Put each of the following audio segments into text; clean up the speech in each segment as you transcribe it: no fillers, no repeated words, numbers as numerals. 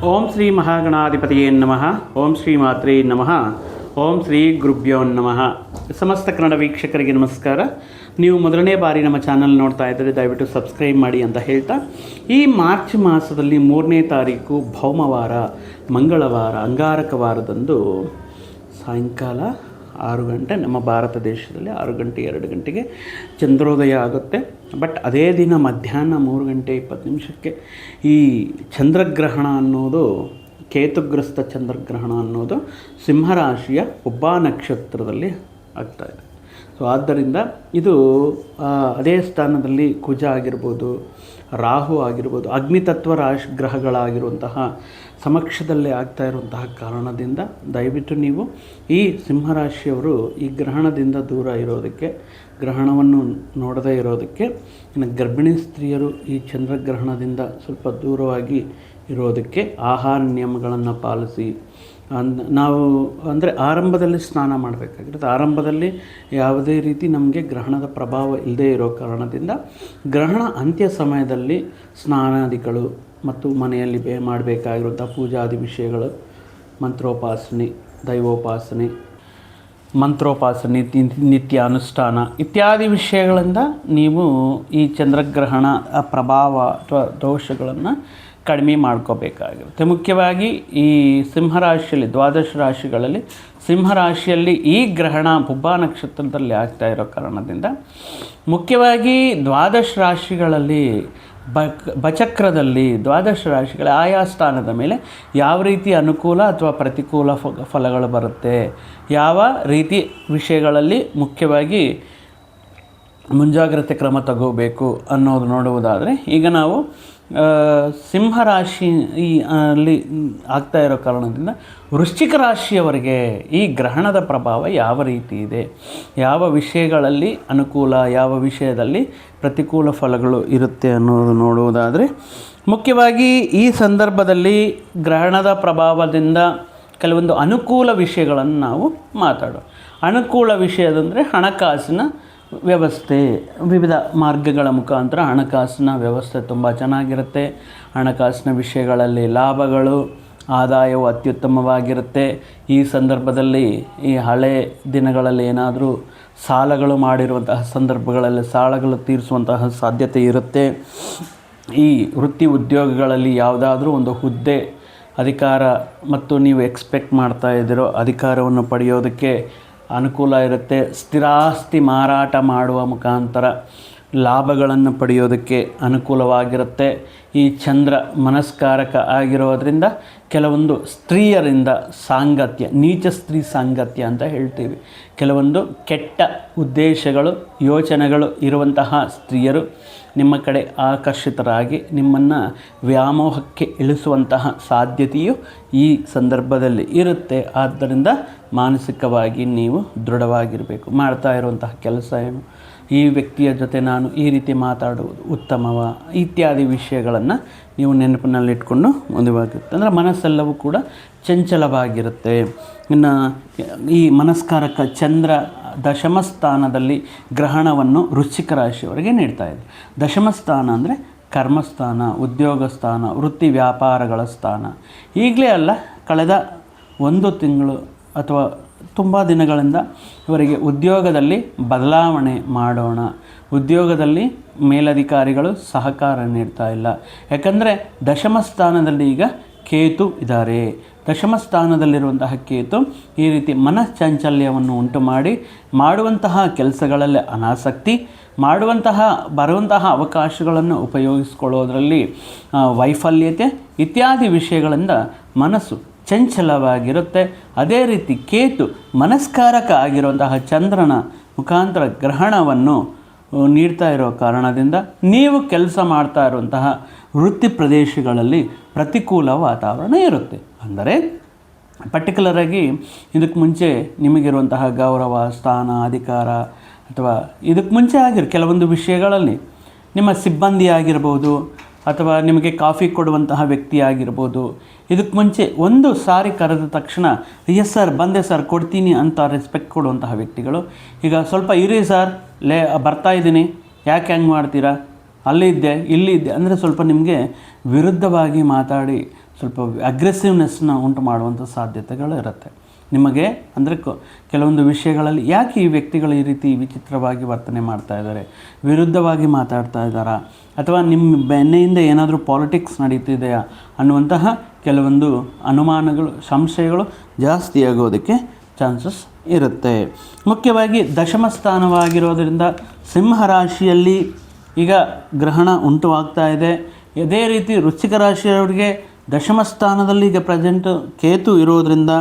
ಓಂ ಶ್ರೀ ಮಹಾಗಣಾಧಿಪತಿಯೇ ನಮಃ. ಓಂ ಶ್ರೀ ಮಾತ್ರೇ ನಮಃ. ಓಂ ಶ್ರೀ ಗುರುಭ್ಯೋ ನಮಃ. ಸಮಸ್ತ ಕನ್ನಡ ವೀಕ್ಷಕರಿಗೆ ನಮಸ್ಕಾರ. ನೀವು ಮೊದಲನೇ ಬಾರಿ ನಮ್ಮ ಚಾನಲ್ ನೋಡ್ತಾ ಇದ್ದರೆ ದಯವಿಟ್ಟು ಸಬ್ಸ್ಕ್ರೈಬ್ ಮಾಡಿ ಅಂತ ಹೇಳ್ತಾ, ಈ ಮಾರ್ಚ್ ಮಾಸದಲ್ಲಿ 3ನೇ ತಾರೀಕು ಭೌಮವಾರ, ಮಂಗಳವಾರ, ಅಂಗಾರಕ ವಾರದಂದು ಸಾಯಂಕಾಲ 6 ಗಂಟೆ ನಮ್ಮ ಭಾರತ ದೇಶದಲ್ಲಿ 6 ಗಂಟೆ 2 ಗಂಟೆಗೆ ಚಂದ್ರೋದಯ ಆಗುತ್ತೆ. ಬಟ್ ಅದೇ ದಿನ ಮಧ್ಯಾಹ್ನ 3 ಗಂಟೆ 20 ನಿಮಿಷಕ್ಕೆ ಈ ಚಂದ್ರಗ್ರಹಣ ಅನ್ನೋದು, ಕೇತುಗ್ರಸ್ತ ಚಂದ್ರಗ್ರಹಣ ಅನ್ನೋದು ಸಿಂಹರಾಶಿಯ ಪುಬ್ಬಾ ನಕ್ಷತ್ರದಲ್ಲಿ ಆಗ್ತಾಯಿದೆ. ಸೊ ಆದ್ದರಿಂದ ಇದು ಅದೇ ಸ್ಥಾನದಲ್ಲಿ ಕುಜ ಆಗಿರ್ಬೋದು, ರಾಹು ಆಗಿರ್ಬೋದು, ಅಗ್ನಿತತ್ವ ಗ್ರಹಗಳಾಗಿರುವಂತಹ ಸಮಕ್ಷದಲ್ಲೇ ಆಗ್ತಾ ಇರುವಂತಹ ಕಾರಣದಿಂದ ದಯವಿಟ್ಟು ನೀವು ಈ ಸಿಂಹರಾಶಿಯವರು ಈ ಗ್ರಹಣದಿಂದ ದೂರ ಇರೋದಕ್ಕೆ, ಗ್ರಹಣವನ್ನು ನೋಡದೇ ಇರೋದಕ್ಕೆ, ಇನ್ನು ಗರ್ಭಿಣಿ ಸ್ತ್ರೀಯರು ಈ ಚಂದ್ರಗ್ರಹಣದಿಂದ ಸ್ವಲ್ಪ ದೂರವಾಗಿ ಇರೋದಕ್ಕೆ ಆಹಾರ ನಿಯಮಗಳನ್ನು ಪಾಲಿಸಿ. ನಾವು ಅಂದರೆ ಆರಂಭದಲ್ಲಿ ಸ್ನಾನ ಮಾಡಬೇಕಾಗಿರುತ್ತೆ. ಆರಂಭದಲ್ಲಿ ಯಾವುದೇ ರೀತಿ ನಮಗೆ ಗ್ರಹಣದ ಪ್ರಭಾವ ಇಲ್ಲದೇ ಇರೋ ಕಾರಣದಿಂದ ಗ್ರಹಣ ಅಂತ್ಯ ಸಮಯದಲ್ಲಿ ಸ್ನಾನಾದಿಗಳು ಮತ್ತು ಮನೆಯಲ್ಲಿ ಮಾಡಬೇಕಾಗಿರುವಂಥ ಪೂಜಾದಿ ವಿಷಯಗಳು, ಮಂತ್ರೋಪಾಸನೆ, ದೈವೋಪಾಸನೆ, ಮಂತ್ರೋಪಾಸನೆ, ನಿತ್ಯ ಅನುಷ್ಠಾನ ಇತ್ಯಾದಿ ವಿಷಯಗಳಿಂದ ನೀವು ಈ ಚಂದ್ರಗ್ರಹಣ ಪ್ರಭಾವ ಅಥವಾ ದೋಷಗಳನ್ನು ಕಡಿಮೆ ಮಾಡ್ಕೋಬೇಕಾಗಿರುತ್ತೆ. ಮುಖ್ಯವಾಗಿ ಈ ಸಿಂಹರಾಶಿಯಲ್ಲಿ, ದ್ವಾದಶ ರಾಶಿಗಳಲ್ಲಿ ಸಿಂಹರಾಶಿಯಲ್ಲಿ ಈ ಗ್ರಹಣ ಪುಬ್ಬಾ ನಕ್ಷತ್ರದಲ್ಲಿ ಆಗ್ತಾ ಇರೋ ಕಾರಣದಿಂದ ಮುಖ್ಯವಾಗಿ ದ್ವಾದಶ ರಾಶಿಗಳಲ್ಲಿ ಬಚಕ್ರದಲ್ಲಿ ದ್ವಾದಶ ರಾಶಿಗಳ ಆಯಾ ಸ್ಥಾನದ ಮೇಲೆ ಯಾವ ರೀತಿ ಅನುಕೂಲ ಅಥವಾ ಪ್ರತಿಕೂಲ ಫಲಗಳು ಬರುತ್ತೆ, ಯಾವ ರೀತಿ ವಿಷಯಗಳಲ್ಲಿ ಮುಖ್ಯವಾಗಿ ಮುಂಜಾಗ್ರತೆ ಕ್ರಮ ತಗೋಬೇಕು ಅನ್ನೋದು ನೋಡುವುದಾದರೆ, ಈಗ ನಾವು ಸಿಂಹರಾಶಿ ಅಲ್ಲಿ ಆಗ್ತಾ ಇರೋ ಕಾರಣದಿಂದ ವೃಶ್ಚಿಕ ರಾಶಿಯವರಿಗೆ ಈ ಗ್ರಹಣದ ಪ್ರಭಾವ ಯಾವ ರೀತಿ ಇದೆ, ಯಾವ ವಿಷಯಗಳಲ್ಲಿ ಅನುಕೂಲ, ಯಾವ ವಿಷಯದಲ್ಲಿ ಪ್ರತಿಕೂಲ ಫಲಗಳು ಇರುತ್ತೆ ಅನ್ನೋದು ನೋಡುವುದಾದರೆ, ಮುಖ್ಯವಾಗಿ ಈ ಸಂದರ್ಭದಲ್ಲಿ ಗ್ರಹಣದ ಪ್ರಭಾವದಿಂದ ಕೆಲವೊಂದು ಅನುಕೂಲ ವಿಷಯಗಳನ್ನು ನಾವು ಮಾತಾಡೋಣ. ಅನುಕೂಲ ವಿಷಯದಂದರೆ ಹಣಕಾಸಿನ ವ್ಯವಸ್ಥೆ, ವಿವಿಧ ಮಾರ್ಗಗಳ ಮುಖಾಂತರ ಹಣಕಾಸಿನ ವ್ಯವಸ್ಥೆ ತುಂಬ ಚೆನ್ನಾಗಿರುತ್ತೆ. ಹಣಕಾಸಿನ ವಿಷಯಗಳಲ್ಲಿ ಲಾಭಗಳು, ಆದಾಯವು ಅತ್ಯುತ್ತಮವಾಗಿರುತ್ತೆ. ಈ ಸಂದರ್ಭದಲ್ಲಿ ಈ ಹಳೆ ದಿನಗಳಲ್ಲಿ ಏನಾದರೂ ಸಾಲಗಳು ಮಾಡಿರುವಂತಹ ಸಂದರ್ಭಗಳಲ್ಲಿ ಸಾಲಗಳು ತೀರಿಸುವಂತಹ ಸಾಧ್ಯತೆ ಇರುತ್ತೆ. ಈ ವೃತ್ತಿ ಉದ್ಯೋಗಗಳಲ್ಲಿ ಯಾವುದಾದ್ರೂ ಒಂದು ಹುದ್ದೆ, ಅಧಿಕಾರ ಮತ್ತು ನೀವು ಎಕ್ಸ್ಪೆಕ್ಟ್ ಮಾಡ್ತಾ ಇದ್ದೀರೋ ಅಧಿಕಾರವನ್ನು ಪಡೆಯೋದಕ್ಕೆ ಅನುಕೂಲ ಇರುತ್ತೆ. ಸ್ಥಿರಾಸ್ತಿ ಮಾರಾಟ ಮಾಡುವ ಮುಖಾಂತರ ಲಾಭಗಳನ್ನು ಪಡೆಯೋದಕ್ಕೆ ಅನುಕೂಲವಾಗಿರುತ್ತೆ. ಈ ಚಂದ್ರ ಮನಸ್ಕಾರಕ ಆಗಿರೋದರಿಂದ ಕೆಲವೊಂದು ಸ್ತ್ರೀಯರಿಂದ ಸಾಂಗತ್ಯ, ನೀಚ ಸ್ತ್ರೀ ಸಾಂಗತ್ಯ ಅಂತ ಹೇಳ್ತೀವಿ, ಕೆಲವೊಂದು ಕೆಟ್ಟ ಉದ್ದೇಶಗಳು, ಯೋಚನೆಗಳು ಇರುವಂತಹ ಸ್ತ್ರೀಯರು ನಿಮ್ಮ ಕಡೆ ಆಕರ್ಷಿತರಾಗಿ ನಿಮ್ಮನ್ನು ವ್ಯಾಮೋಹಕ್ಕೆ ಇಳಿಸುವಂತಹ ಸಾಧ್ಯತೆಯು ಈ ಸಂದರ್ಭದಲ್ಲಿ ಇರುತ್ತೆ. ಆದ್ದರಿಂದ ಮಾನಸಿಕವಾಗಿ ನೀವು ದೃಢವಾಗಿರಬೇಕು. ಮಾಡ್ತಾ ಇರುವಂತಹ ಕೆಲಸ ಏನು, ಈ ವ್ಯಕ್ತಿಯ ಜೊತೆ ನಾನು ಈ ರೀತಿ ಮಾತಾಡುವುದು ಉತ್ತಮವ ಇತ್ಯಾದಿ ವಿಷಯಗಳನ್ನು ನೀವು ನೆನಪಿನಲ್ಲಿಟ್ಕೊಂಡು ಮುಂದುವರಿಯುತ್ತೆ. ಅಂದರೆ ಮನಸ್ಸೆಲ್ಲವೂ ಕೂಡ ಚಂಚಲವಾಗಿರುತ್ತೆ. ಇನ್ನು ಈ ಮನಸ್ಕಾರಕ ಚಂದ್ರ ದಶಮ ಸ್ಥಾನದಲ್ಲಿ ಗ್ರಹಣವನ್ನು ವೃಶ್ಚಿಕ ರಾಶಿಯವರಿಗೆ ನೀಡ್ತಾ ಇದೆ. ದಶಮ ಸ್ಥಾನ ಅಂದರೆ ಕರ್ಮಸ್ಥಾನ, ಉದ್ಯೋಗ ಸ್ಥಾನ, ವೃತ್ತಿ ವ್ಯಾಪಾರಗಳ ಸ್ಥಾನ. ಈಗಲೇ ಅಲ್ಲ, ಕಳೆದ 1 ತಿಂಗಳು ಅಥವಾ ತುಂಬ ದಿನಗಳಿಂದ ಇವರಿಗೆ ಉದ್ಯೋಗದಲ್ಲಿ ಬದಲಾವಣೆ ಮಾಡೋಣ, ಉದ್ಯೋಗದಲ್ಲಿ ಮೇಲಧಿಕಾರಿಗಳು ಸಹಕಾರ ನೀಡ್ತಾ ಇಲ್ಲ. ಯಾಕಂದರೆ ದಶಮ ಸ್ಥಾನದಲ್ಲಿ ಈಗ ಕೇತು ಇದ್ದಾರೆ. ದಶಮ ಸ್ಥಾನದಲ್ಲಿರುವಂತಹ ಕೇತು ಈ ರೀತಿ ಮನಶ್ಚಾಂಚಲ್ಯವನ್ನು ಉಂಟು ಮಾಡಿ ಮಾಡುವಂತಹ ಕೆಲಸಗಳಲ್ಲಿ ಅನಾಸಕ್ತಿ, ಬರುವಂತಹ ಅವಕಾಶಗಳನ್ನು ಉಪಯೋಗಿಸಿಕೊಳ್ಳೋದರಲ್ಲಿ ವೈಫಲ್ಯತೆ ಇತ್ಯಾದಿ ವಿಷಯಗಳಿಂದ ಮನಸ್ಸು ಚಂಚಲವಾಗಿರುತ್ತೆ. ಅದೇ ರೀತಿ ಕೇತು ಮನಸ್ಕಾರಕ ಆಗಿರುವಂತಹ ಚಂದ್ರನ ಮುಖಾಂತರ ಗ್ರಹಣವನ್ನು ನೀಡ್ತಾ ಇರೋ ಕಾರಣದಿಂದ ನೀವು ಕೆಲಸ ಮಾಡ್ತಾ ಇರುವಂತಹ ವೃತ್ತಿ ಪ್ರದೇಶಗಳಲ್ಲಿ ಪ್ರತಿಕೂಲ ವಾತಾವರಣ ಇರುತ್ತೆ. ಅಂದರೆ ಪರ್ಟಿಕ್ಯುಲರಾಗಿ ಇದಕ್ಕೆ ಮುಂಚೆ ನಿಮಗಿರುವಂತಹ ಗೌರವ, ಸ್ಥಾನ, ಅಧಿಕಾರ ಅಥವಾ ಇದಕ್ಕೆ ಮುಂಚೆ ಕೆಲವೊಂದು ವಿಷಯಗಳಲ್ಲಿ ನಿಮ್ಮ ಸಿಬ್ಬಂದಿ ಆಗಿರ್ಬೋದು ಅಥವಾ ನಿಮಗೆ ಕಾಫಿ ಕೊಡುವಂತಹ ವ್ಯಕ್ತಿ ಆಗಿರ್ಬೋದು, ಇದಕ್ಕೆ ಮುಂಚೆ ಒಂದು ಸಾರಿ ಕರೆದ ತಕ್ಷಣ ಎಸ್ ಸರ್, ಬಂದೆ ಸರ್, ಕೊಡ್ತೀನಿ ಅಂತ ರೆಸ್ಪೆಕ್ಟ್ ಕೊಡುವಂತಹ ವ್ಯಕ್ತಿಗಳು ಈಗ ಸ್ವಲ್ಪ ಇರಿ ಸರ್, ಬರ್ತಾ ಇದ್ದೀನಿ, ಯಾಕೆ ಹೆಂಗೆ ಮಾಡ್ತೀರಾ, ಅಲ್ಲಿದ್ದೆ ಇಲ್ಲಿದ್ದೆ ಅಂದರೆ ಸ್ವಲ್ಪ ನಿಮಗೆ ವಿರುದ್ಧವಾಗಿ ಮಾತಾಡಿ ಸ್ವಲ್ಪ ಅಗ್ರೆಸಿವ್ನೆಸ್ನ ಉಂಟು ಮಾಡುವಂಥ ಸಾಧ್ಯತೆಗಳು ಇರುತ್ತೆ ನಿಮಗೆ. ಅಂದರೆ ಕೆಲವೊಂದು ವಿಷಯಗಳಲ್ಲಿ ಯಾಕೆ ಈ ವ್ಯಕ್ತಿಗಳು ಈ ರೀತಿ ವಿಚಿತ್ರವಾಗಿ ವರ್ತನೆ ಮಾಡ್ತಾ ಇದ್ದಾರೆ, ವಿರುದ್ಧವಾಗಿ ಮಾತಾಡ್ತಾ ಇದ್ದಾರಾ, ಅಥವಾ ನಿಮ್ಮ ಬೆನ್ನೆಯಿಂದ ಏನಾದರೂ ಪಾಲಿಟಿಕ್ಸ್ ನಡೀತಿದೆಯಾ ಅನ್ನುವಂತಹ ಕೆಲವೊಂದು ಅನುಮಾನಗಳು, ಸಂಶಯಗಳು ಜಾಸ್ತಿ ಆಗೋದಕ್ಕೆ ಚಾನ್ಸಸ್ ಇರುತ್ತೆ. ಮುಖ್ಯವಾಗಿ ದಶಮ ಸ್ಥಾನವಾಗಿರೋದರಿಂದ ಸಿಂಹ ರಾಶಿಯಲ್ಲಿ ಈಗ ಗ್ರಹಣ ಉಂಟುವಾಗ್ತಾ ಇದೆ. ಅದೇ ರೀತಿ ವೃಶ್ಚಿಕ ರಾಶಿಯವರಿಗೆ ದಶಮ ಸ್ಥಾನದಲ್ಲಿ ಈಗ ಪ್ರೆಸೆಂಟ್ ಕೇತು ಇರೋದರಿಂದ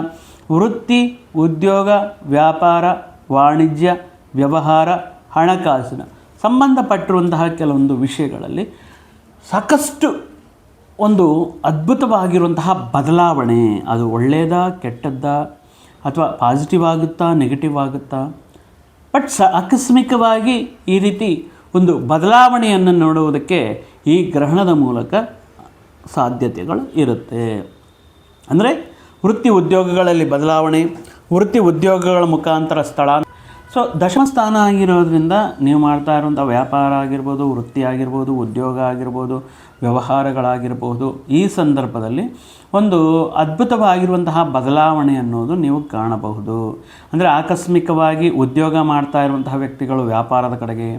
ವೃತ್ತಿ, ಉದ್ಯೋಗ, ವ್ಯಾಪಾರ, ವಾಣಿಜ್ಯ, ವ್ಯವಹಾರ, ಹಣಕಾಸಿನ ಸಂಬಂಧಪಟ್ಟಿರುವಂತಹ ಕೆಲವೊಂದು ವಿಷಯಗಳಲ್ಲಿ ಸಾಕಷ್ಟು ಒಂದು ಅದ್ಭುತವಾಗಿರುವಂತಹ ಬದಲಾವಣೆ, ಅದು ಒಳ್ಳೆಯದಾ ಕೆಟ್ಟದ್ದಾ ಅಥವಾ ಪಾಸಿಟಿವ್ ಆಗುತ್ತಾ ನೆಗೆಟಿವ್ ಆಗುತ್ತಾ, ಬಟ್ ಆಕಸ್ಮಿಕವಾಗಿ ಈ ರೀತಿ ಒಂದು ಬದಲಾವಣೆಯನ್ನು ನೋಡುವುದಕ್ಕೆ ಈ ಗ್ರಹಣದ ಮೂಲಕ ಸಾಧ್ಯತೆಗಳು ಇರುತ್ತೆ. ಅಂದರೆ ವೃತ್ತಿ ಉದ್ಯೋಗಗಳಲ್ಲಿ ಬದಲಾವಣೆ, ವೃತ್ತಿ ಉದ್ಯೋಗಗಳ ಮುಖಾಂತರ ಸ್ಥಳ. ಸೊ ದಶಮ ಸ್ಥಾನ ಆಗಿರೋದ್ರಿಂದ ನೀವು ಮಾಡ್ತಾ ಇರುವಂಥ ವ್ಯಾಪಾರ ಆಗಿರ್ಬೋದು, ವೃತ್ತಿ ಆಗಿರ್ಬೋದು, ಉದ್ಯೋಗ ಆಗಿರ್ಬೋದು, ವ್ಯವಹಾರಗಳಾಗಿರ್ಬೋದು, ಈ ಸಂದರ್ಭದಲ್ಲಿ ಒಂದು ಅದ್ಭುತವಾಗಿರುವಂತಹ ಬದಲಾವಣೆ ಅನ್ನೋದು ನೀವು ಕಾಣಬಹುದು. ಅಂದರೆ ಆಕಸ್ಮಿಕವಾಗಿ ಉದ್ಯೋಗ ಮಾಡ್ತಾ ಇರುವಂತಹ ವ್ಯಕ್ತಿಗಳು ವ್ಯಾಪಾರದ ಕಡೆಗೆ,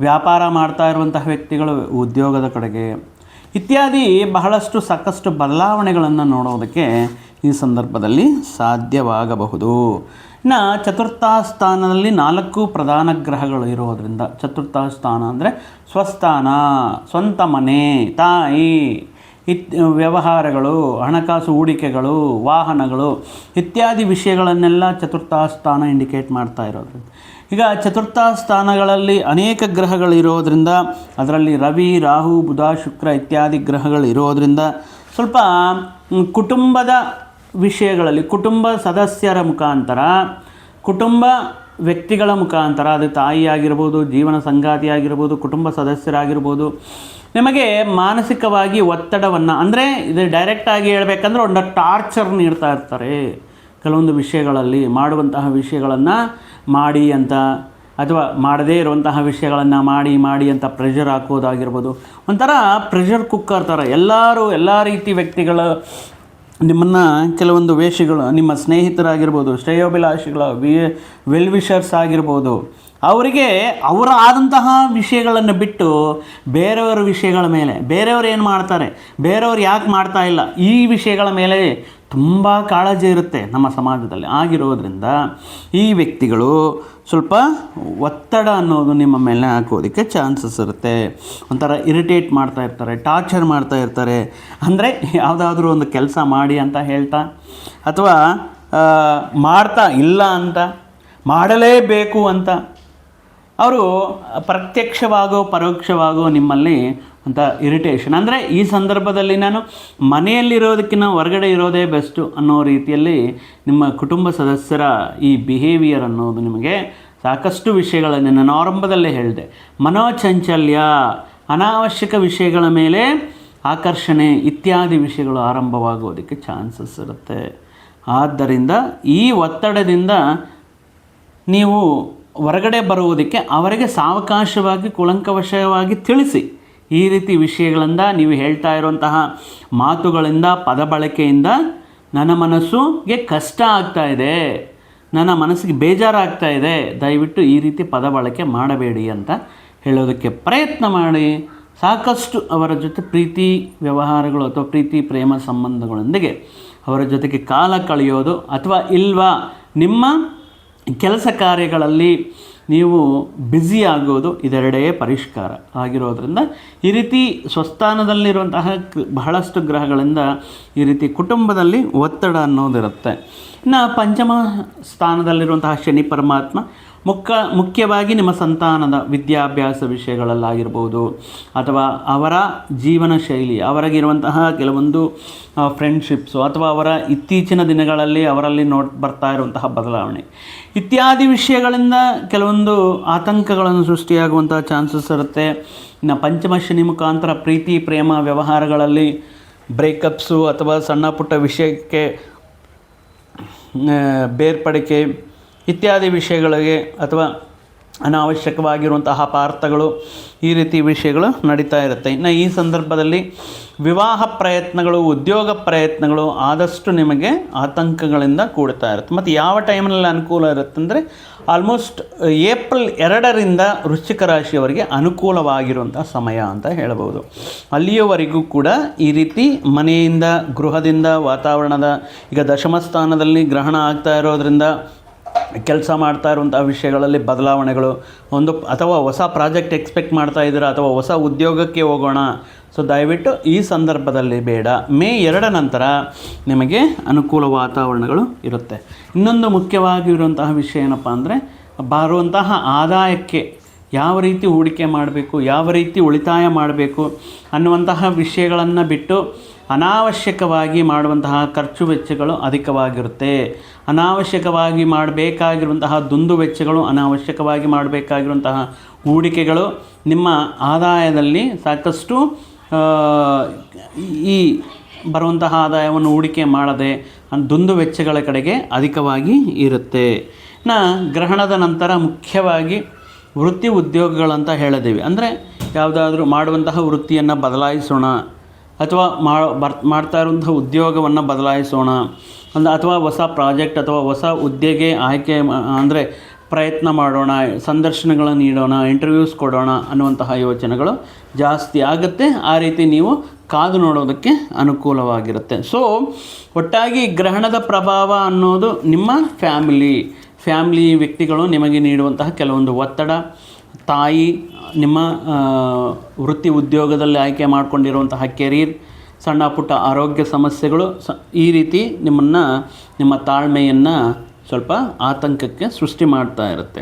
ವ್ಯಾಪಾರ ಮಾಡ್ತಾ ಇರುವಂತಹ ವ್ಯಕ್ತಿಗಳು ಉದ್ಯೋಗದ ಕಡೆಗೆ ಇತ್ಯಾದಿ ಬಹಳಷ್ಟು ಸಾಕಷ್ಟು ಬದಲಾವಣೆಗಳನ್ನು ನೋಡೋದಕ್ಕೆ ಈ ಸಂದರ್ಭದಲ್ಲಿ ಸಾಧ್ಯವಾಗಬಹುದು. ಇನ್ನು ಚತುರ್ಥ ಸ್ಥಾನದಲ್ಲಿ 4 ಪ್ರಧಾನ ಗ್ರಹಗಳು ಇರೋದರಿಂದ, ಚತುರ್ಥ ಸ್ಥಾನ ಅಂದರೆ ಸ್ವಸ್ಥಾನ, ಸ್ವಂತ ಮನೆ, ತಾಯಿ, ವ್ಯವಹಾರಗಳು, ಹಣಕಾಸು ಹೂಡಿಕೆಗಳು, ವಾಹನಗಳು ಇತ್ಯಾದಿ ವಿಷಯಗಳನ್ನೆಲ್ಲ ಚತುರ್ಥ ಸ್ಥಾನ ಇಂಡಿಕೇಟ್ ಮಾಡ್ತಾ ಇರೋದ್ರಿಂದ, ಈಗ ಚತುರ್ಥ ಸ್ಥಾನಗಳಲ್ಲಿ ಅನೇಕ ಗ್ರಹಗಳಿರೋದ್ರಿಂದ, ಅದರಲ್ಲಿ ರವಿ, ರಾಹು, ಬುಧ, ಶುಕ್ರ ಇತ್ಯಾದಿ ಗ್ರಹಗಳು ಇರೋದರಿಂದ ಸ್ವಲ್ಪ ಕುಟುಂಬದ ವಿಷಯಗಳಲ್ಲಿ, ಕುಟುಂಬ ಸದಸ್ಯರ ಮುಖಾಂತರ, ಕುಟುಂಬ ವ್ಯಕ್ತಿಗಳ ಮುಖಾಂತರ, ಅದು ತಾಯಿ ಆಗಿರ್ಬೋದು, ಜೀವನ ಸಂಗಾತಿ ಆಗಿರ್ಬೋದು, ಕುಟುಂಬ ಸದಸ್ಯರಾಗಿರ್ಬೋದು, ನಿಮಗೆ ಮಾನಸಿಕವಾಗಿ ಒತ್ತಡವನ್ನು, ಅಂದರೆ ಇದು ಡೈರೆಕ್ಟಾಗಿ ಹೇಳ್ಬೇಕಂದ್ರೆ ಒಂದು ಟಾರ್ಚರ್ ನೀಡ್ತಾ ಇರ್ತಾರೆ. ಕೆಲವೊಂದು ವಿಷಯಗಳಲ್ಲಿ ಮಾಡುವಂತಹ ವಿಷಯಗಳನ್ನು ಮಾಡಿ ಅಂತ, ಅಥವಾ ಮಾಡದೇ ಇರುವಂತಹ ವಿಷಯಗಳನ್ನು ಮಾಡಿ ಅಂತ ಪ್ರೆಷರ್ ಹಾಕೋದಾಗಿರ್ಬೋದು. ಒಂಥರ ಪ್ರೆಷರ್ ಕುಕ್ಕರ್ ಥರ ಎಲ್ಲ ರೀತಿ ವ್ಯಕ್ತಿಗಳು ನಿಮ್ಮನ್ನು, ಕೆಲವೊಂದು ವೇಷಗಳು, ನಿಮ್ಮ ಸ್ನೇಹಿತರಾಗಿರ್ಬೋದು, ಶ್ರೇಯೋಭಿಲಾಷಿಗಳು, ವೆಲ್ ವಿಷರ್ಸ್ ಆಗಿರ್ಬೋದು, ಅವರಿಗೆ ಅವರ ಆದಂತಹ ವಿಷಯಗಳನ್ನು ಬಿಟ್ಟು ಬೇರೆಯವರ ವಿಷಯಗಳ ಮೇಲೆ, ಬೇರೆಯವರು ಏನು ಮಾಡ್ತಾರೆ, ಬೇರೆಯವರು ಯಾಕೆ ಮಾಡ್ತಾ ಇಲ್ಲ, ಈ ವಿಷಯಗಳ ಮೇಲೆ ತುಂಬ ಕಾಳಜಿ ಇರುತ್ತೆ ನಮ್ಮ ಸಮಾಜದಲ್ಲಿ. ಆಗಿರೋದ್ರಿಂದ ಈ ವ್ಯಕ್ತಿಗಳು ಸ್ವಲ್ಪ ಒತ್ತಡ ಅನ್ನೋದು ನಿಮ್ಮ ಮೇಲೆ ಹಾಕೋದಕ್ಕೆ ಚಾನ್ಸಸ್ ಇರುತ್ತೆ. ಒಂಥರ ಇರಿಟೇಟ್ ಮಾಡ್ತಾ ಇರ್ತಾರೆ, ಟಾರ್ಚರ್ ಮಾಡ್ತಾ ಇರ್ತಾರೆ. ಅಂದರೆ ಯಾವುದಾದ್ರೂ ಒಂದು ಕೆಲಸ ಮಾಡಿ ಅಂತ ಹೇಳ್ತಾ, ಅಥವಾ ಮಾಡ್ತಾ ಇಲ್ಲ ಅಂತ, ಮಾಡಲೇಬೇಕು ಅಂತ ಅವರು ಪ್ರತ್ಯಕ್ಷವಾಗೋ ಪರೋಕ್ಷವಾಗೋ ನಿಮ್ಮಲ್ಲಿ ಅಂತ ಇರಿಟೇಷನ್. ಅಂದರೆ ಈ ಸಂದರ್ಭದಲ್ಲಿ ನಾನು ಮನೆಯಲ್ಲಿರೋದಕ್ಕಿಂತ ಹೊರಗಡೆ ಇರೋದೇ ಬೆಸ್ಟು ಅನ್ನೋ ರೀತಿಯಲ್ಲಿ ನಿಮ್ಮ ಕುಟುಂಬ ಸದಸ್ಯರ ಈ ಬಿಹೇವಿಯರ್ ಅನ್ನೋದು ನಿಮಗೆ ಸಾಕಷ್ಟು ವಿಷಯಗಳನ್ನು ನಾನು ಆರಂಭದಲ್ಲೇ ಹೇಳಿದೆ. ಮನೋಚಂಚಲ್ಯ, ಅನಾವಶ್ಯಕ ವಿಷಯಗಳ ಮೇಲೆ ಆಕರ್ಷಣೆ ಇತ್ಯಾದಿ ವಿಷಯಗಳು ಆರಂಭವಾಗೋದಕ್ಕೆ ಚಾನ್ಸಸ್ ಇರುತ್ತೆ. ಆದ್ದರಿಂದ ಈ ಒತ್ತಡದಿಂದ ನೀವು ಹೊರಗಡೆ ಬರುವುದಕ್ಕೆ ಅವರಿಗೆ ಸಾವಕಾಶವಾಗಿ, ಕೂಲಂಕವಶವಾಗಿ ತಿಳಿಸಿ. ಈ ರೀತಿ ವಿಷಯಗಳಿಂದ, ನೀವು ಹೇಳ್ತಾ ಇರುವಂತಹ ಮಾತುಗಳಿಂದ, ಪದ ಬಳಕೆಯಿಂದ ನನ್ನ ಮನಸ್ಸಿಗೆ ಕಷ್ಟ ಆಗ್ತಾ ಇದೆ, ನನ್ನ ಮನಸ್ಸಿಗೆ ಬೇಜಾರಾಗ್ತಾ ಇದೆ, ದಯವಿಟ್ಟು ಈ ರೀತಿ ಪದ ಬಳಕೆ ಮಾಡಬೇಡಿ ಅಂತ ಹೇಳೋದಕ್ಕೆ ಪ್ರಯತ್ನ ಮಾಡಿ. ಸಾಕಷ್ಟು ಅವರ ಜೊತೆ ಪ್ರೀತಿ ವ್ಯವಹಾರಗಳು ಅಥವಾ ಪ್ರೀತಿ ಪ್ರೇಮ ಸಂಬಂಧಗಳೊಂದಿಗೆ ಅವರ ಜೊತೆಗೆ ಕಾಲ ಕಳೆಯೋದು, ಅಥವಾ ಇಲ್ವಾ ನಿಮ್ಮ ಕೆಲಸ ಕಾರ್ಯಗಳಲ್ಲಿ ನೀವು ಬ್ಯುಸಿ ಆಗೋದು, ಇದೆರಡೇ ಪರಿಷ್ಕಾರ ಆಗಿರೋದ್ರಿಂದ ಈ ರೀತಿ ಸ್ವಸ್ಥಾನದಲ್ಲಿರುವಂತಹ ಬಹಳಷ್ಟು ಗ್ರಹಗಳಿಂದ ಈ ರೀತಿ ಕುಟುಂಬದಲ್ಲಿ ಒತ್ತಡ ಅನ್ನೋದಿರುತ್ತೆ. ಇನ್ನು ಪಂಚಮ ಸ್ಥಾನದಲ್ಲಿರುವಂತಹ ಶನಿ ಪರಮಾತ್ಮ ಮುಖ್ಯವಾಗಿ ನಿಮ್ಮ ಸಂತಾನದ ವಿದ್ಯಾಭ್ಯಾಸ ವಿಷಯಗಳಲ್ಲಾಗಿರ್ಬೋದು, ಅಥವಾ ಅವರ ಜೀವನ ಶೈಲಿ, ಅವರಿಗಿರುವಂತಹ ಕೆಲವೊಂದು ಫ್ರೆಂಡ್ಶಿಪ್ಸು, ಅಥವಾ ಅವರ ಇತ್ತೀಚಿನ ದಿನಗಳಲ್ಲಿ ಅವರಲ್ಲಿ ಬರ್ತಾ ಇರುವಂತಹ ಬದಲಾವಣೆ ಇತ್ಯಾದಿ ವಿಷಯಗಳಿಂದ ಕೆಲವೊಂದು ಆತಂಕಗಳನ್ನು ಸೃಷ್ಟಿಯಾಗುವಂತಹ ಚಾನ್ಸಸ್ ಇರುತ್ತೆ. ಇನ್ನು ಪಂಚಮ ಶನಿ ಮುಖಾಂತರ ಪ್ರೀತಿ ಪ್ರೇಮ ವ್ಯವಹಾರಗಳಲ್ಲಿ ಬ್ರೇಕಪ್ಸು, ಅಥವಾ ಸಣ್ಣ ಪುಟ್ಟ ವಿಷಯಕ್ಕೆ ಬೇರ್ಪಡಿಕೆ ಇತ್ಯಾದಿ ವಿಷಯಗಳಿಗೆ, ಅಥವಾ ಅನಾವಶ್ಯಕವಾಗಿರುವಂತಹ ಅಪಾರ್ಥಗಳು, ಈ ರೀತಿ ವಿಷಯಗಳು ನಡೀತಾ ಇರುತ್ತೆ. ಇನ್ನು ಈ ಸಂದರ್ಭದಲ್ಲಿ ವಿವಾಹ ಪ್ರಯತ್ನಗಳು, ಉದ್ಯೋಗ ಪ್ರಯತ್ನಗಳು ಆದಷ್ಟು ನಿಮಗೆ ಆತಂಕಗಳಿಂದ ಕೂಡ್ತಾ ಇರುತ್ತೆ. ಮತ್ತು ಯಾವ ಟೈಮ್ನಲ್ಲಿ ಅನುಕೂಲ ಇರುತ್ತೆ ಅಂದರೆ ಆಲ್ಮೋಸ್ಟ್ ಏಪ್ರಿಲ್ 2ರಿಂದ ವೃಶ್ಚಿಕ ರಾಶಿಯವರಿಗೆ ಅನುಕೂಲವಾಗಿರುವಂಥ ಸಮಯ ಅಂತ ಹೇಳ್ಬೋದು. ಅಲ್ಲಿಯವರೆಗೂ ಕೂಡ ಈ ರೀತಿ ಮನೆಯಿಂದ, ಗೃಹದಿಂದ, ವಾತಾವರಣದ, ಈಗ ದಶಮ ಸ್ಥಾನದಲ್ಲಿ ಗ್ರಹಣ ಆಗ್ತಾ ಇರೋದ್ರಿಂದ ಕೆಲಸ ಮಾಡ್ತಾ ಇರುವಂಥ ವಿಷಯಗಳಲ್ಲಿ ಬದಲಾವಣೆಗಳು, ಅಥವಾ ಹೊಸ ಪ್ರಾಜೆಕ್ಟ್ ಎಕ್ಸ್ಪೆಕ್ಟ್ ಮಾಡ್ತಾ ಇದ್ದೀರಾ, ಅಥವಾ ಹೊಸ ಉದ್ಯೋಗಕ್ಕೆ ಹೋಗೋಣ, ಸೊ ದಯವಿಟ್ಟು ಈ ಸಂದರ್ಭದಲ್ಲಿ ಬೇಡ. ಮೇ 2 ನಂತರ ನಿಮಗೆ ಅನುಕೂಲ ವಾತಾವರಣಗಳು ಇರುತ್ತೆ. ಇನ್ನೊಂದು ಮುಖ್ಯವಾಗಿರುವಂತಹ ವಿಷಯ ಏನಪ್ಪ ಅಂದರೆ, ಬರುವಂತಹ ಆದಾಯಕ್ಕೆ ಯಾವ ರೀತಿ ಹೂಡಿಕೆ ಮಾಡಬೇಕು, ಯಾವ ರೀತಿ ಉಳಿತಾಯ ಮಾಡಬೇಕು ಅನ್ನುವಂತಹ ವಿಷಯಗಳನ್ನು ಬಿಟ್ಟು ಅನಾವಶ್ಯಕವಾಗಿ ಮಾಡುವಂತಹ ಖರ್ಚು ವೆಚ್ಚಗಳು ಅಧಿಕವಾಗಿರುತ್ತೆ. ಅನಾವಶ್ಯಕವಾಗಿ ಮಾಡಬೇಕಾಗಿರುವಂತಹ ದುಂದು ವೆಚ್ಚಗಳು, ಅನಾವಶ್ಯಕವಾಗಿ ಮಾಡಬೇಕಾಗಿರುವಂತಹ ಹೂಡಿಕೆಗಳು ನಿಮ್ಮ ಆದಾಯದಲ್ಲಿ ಸಾಕಷ್ಟು ಈ ಬರುವಂತಹ ಆದಾಯವನ್ನು ಹೂಡಿಕೆ ಮಾಡದೆ ದುಂದು ವೆಚ್ಚಗಳ ಕಡೆಗೆ ಅಧಿಕವಾಗಿ ಇರುತ್ತೆ. ಗ್ರಹಣದ ನಂತರ ಮುಖ್ಯವಾಗಿ ವೃತ್ತಿ ಉದ್ಯೋಗಗಳಂತ ಹೇಳಿದ್ದೀವಿ. ಅಂದರೆ ಯಾವುದಾದ್ರೂ ಮಾಡುವಂತಹ ವೃತ್ತಿಯನ್ನು ಬದಲಾಯಿಸೋಣ, ಅಥವಾ ಮಾಡ್ತಾ ಇರುವಂತಹ ಉದ್ಯೋಗವನ್ನು ಬದಲಾಯಿಸೋಣ, ಅಥವಾ ಹೊಸ ಪ್ರಾಜೆಕ್ಟ್ ಅಥವಾ ಹೊಸ ಹುದ್ದೆಗೆ ಆಯ್ಕೆ ಅಂದರೆ ಪ್ರಯತ್ನ ಮಾಡೋಣ, ಸಂದರ್ಶನಗಳನ್ನು ನೀಡೋಣ, ಇಂಟರ್ವ್ಯೂಸ್ ಕೊಡೋಣ ಅನ್ನುವಂತಹ ಯೋಚನೆಗಳು ಜಾಸ್ತಿ ಆಗುತ್ತೆ. ಆ ರೀತಿ ನೀವು ಕಾದು ನೋಡೋದಕ್ಕೆ ಅನುಕೂಲವಾಗಿರುತ್ತೆ. ಸೊ ಒಟ್ಟಾಗಿ ಗ್ರಹಣದ ಪ್ರಭಾವ ಅನ್ನೋದು ನಿಮ್ಮ ಫ್ಯಾಮಿಲಿ ವ್ಯಕ್ತಿಗಳು ನಿಮಗೆ ನೀಡುವಂತಹ ಕೆಲವೊಂದು ಒತ್ತಡ, ತಾಯಿ, ನಿಮ್ಮ ವೃತ್ತಿ ಉದ್ಯೋಗದಲ್ಲಿ ಆಯ್ಕೆ ಮಾಡಿಕೊಂಡಿರುವಂತಹ ಕೆರಿಯರ್, ಸಣ್ಣ ಪುಟ್ಟ ಆರೋಗ್ಯ ಸಮಸ್ಯೆಗಳು, ಈ ರೀತಿ ನಿಮ್ಮ ತಾಳ್ಮೆಯನ್ನು ಸ್ವಲ್ಪ ಆತಂಕಕ್ಕೆ ಸೃಷ್ಟಿ ಮಾಡ್ತಾ ಇರುತ್ತೆ.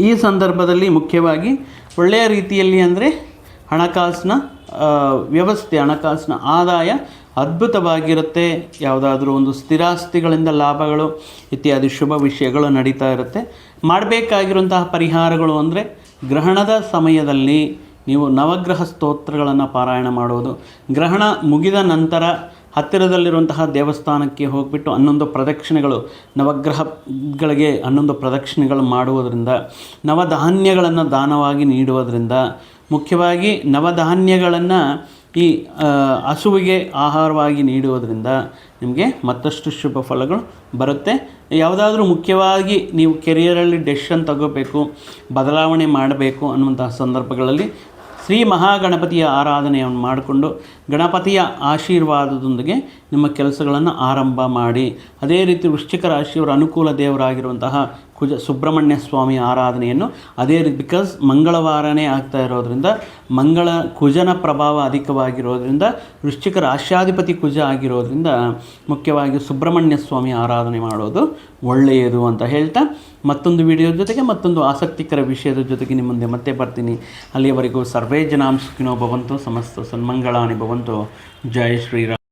ಈ ಸಂದರ್ಭದಲ್ಲಿ ಮುಖ್ಯವಾಗಿ ಒಳ್ಳೆಯ ರೀತಿಯಲ್ಲಿ ಅಂದರೆ ಹಣಕಾಸಿನ ವ್ಯವಸ್ಥೆ, ಹಣಕಾಸಿನ ಆದಾಯ ಅದ್ಭುತವಾಗಿರುತ್ತೆ. ಯಾವುದಾದ್ರೂ ಒಂದು ಸ್ಥಿರಾಸ್ತಿಗಳಿಂದ ಲಾಭಗಳು ಇತ್ಯಾದಿ ಶುಭ ವಿಷಯಗಳು ನಡೀತಾ ಇರುತ್ತೆ. ಮಾಡಬೇಕಾಗಿರುವಂತಹ ಪರಿಹಾರಗಳು ಅಂದರೆ ಗ್ರಹಣದ ಸಮಯದಲ್ಲಿ ನೀವು ನವಗ್ರಹ ಸ್ತೋತ್ರಗಳನ್ನು ಪಾರಾಯಣ ಮಾಡೋದು, ಗ್ರಹಣ ಮುಗಿದ ನಂತರ ಹತ್ತಿರದಲ್ಲಿರುವಂತಹ ದೇವಸ್ಥಾನಕ್ಕೆ ಹೋಗಿಬಿಟ್ಟು 11 ಪ್ರದಕ್ಷಿಣೆಗಳು, ನವಗ್ರಹಗಳಿಗೆ 11 ಪ್ರದಕ್ಷಿಣೆಗಳು ಮಾಡುವುದರಿಂದ, ನವಧಾನ್ಯಗಳನ್ನು ದಾನವಾಗಿ ನೀಡುವುದರಿಂದ, ಮುಖ್ಯವಾಗಿ ನವಧಾನ್ಯಗಳನ್ನು ಈ ಹಸುವಿಗೆ ಆಹಾರವಾಗಿ ನೀಡುವುದರಿಂದ ನಿಮಗೆ ಮತ್ತಷ್ಟು ಶುಭ ಫಲಗಳು ಬರುತ್ತೆ. ಯಾವುದಾದ್ರೂ ಮುಖ್ಯವಾಗಿ ನೀವು ಕೆರಿಯರಲ್ಲಿ ಡೆಸಿಷನ್ ತಗೋಬೇಕು, ಬದಲಾವಣೆ ಮಾಡಬೇಕು ಅನ್ನುವಂತಹ ಸಂದರ್ಭಗಳಲ್ಲಿ ಶ್ರೀ ಮಹಾಗಣಪತಿಯ ಆರಾಧನೆಯನ್ನು ಮಾಡಿಕೊಂಡು ಗಣಪತಿಯ ಆಶೀರ್ವಾದದೊಂದಿಗೆ ನಿಮ್ಮ ಕೆಲಸಗಳನ್ನು ಆರಂಭ ಮಾಡಿ. ಅದೇ ರೀತಿ ವೃಶ್ಚಿಕ ರಾಶಿಯವರ ಅನುಕೂಲ ದೇವರಾಗಿರುವಂತಹ ಸುಬ್ರಹ್ಮಣ್ಯ ಸ್ವಾಮಿ ಆರಾಧನೆಯನ್ನು ಅದೇ ರೀತಿ, ಬಿಕಾಸ್ ಮಂಗಳವಾರನೇ ಆಗ್ತಾ ಇರೋದ್ರಿಂದ, ಕುಜನ ಪ್ರಭಾವ ಅಧಿಕವಾಗಿರೋದ್ರಿಂದ, ವೃಶ್ಚಿಕ ರಾಶ್ಯಾಧಿಪತಿ ಕುಜ ಆಗಿರೋದ್ರಿಂದ ಮುಖ್ಯವಾಗಿ ಸುಬ್ರಹ್ಮಣ್ಯ ಸ್ವಾಮಿ ಆರಾಧನೆ ಮಾಡೋದು ಒಳ್ಳೆಯದು ಅಂತ ಹೇಳ್ತಾ, ಮತ್ತೊಂದು ವಿಡಿಯೋ ಜೊತೆಗೆ ಮತ್ತೊಂದು ಆಸಕ್ತಿಕರ ವಿಷಯದ ಜೊತೆಗೆ ನಿಮ್ಮ ಮುಂದೆ ಮತ್ತೆ ಬರ್ತೀನಿ. ಅಲ್ಲಿಯವರೆಗೂ ಸರ್ವೇ ಜನಾಂ ಸುಖಿನೋ ಭವಂತು, ಸಮಸ್ತ ಸನ್ಮಂಗಳಾನಿ ಭವಂತು. ಜೈ ಶ್ರೀರಾಮ್.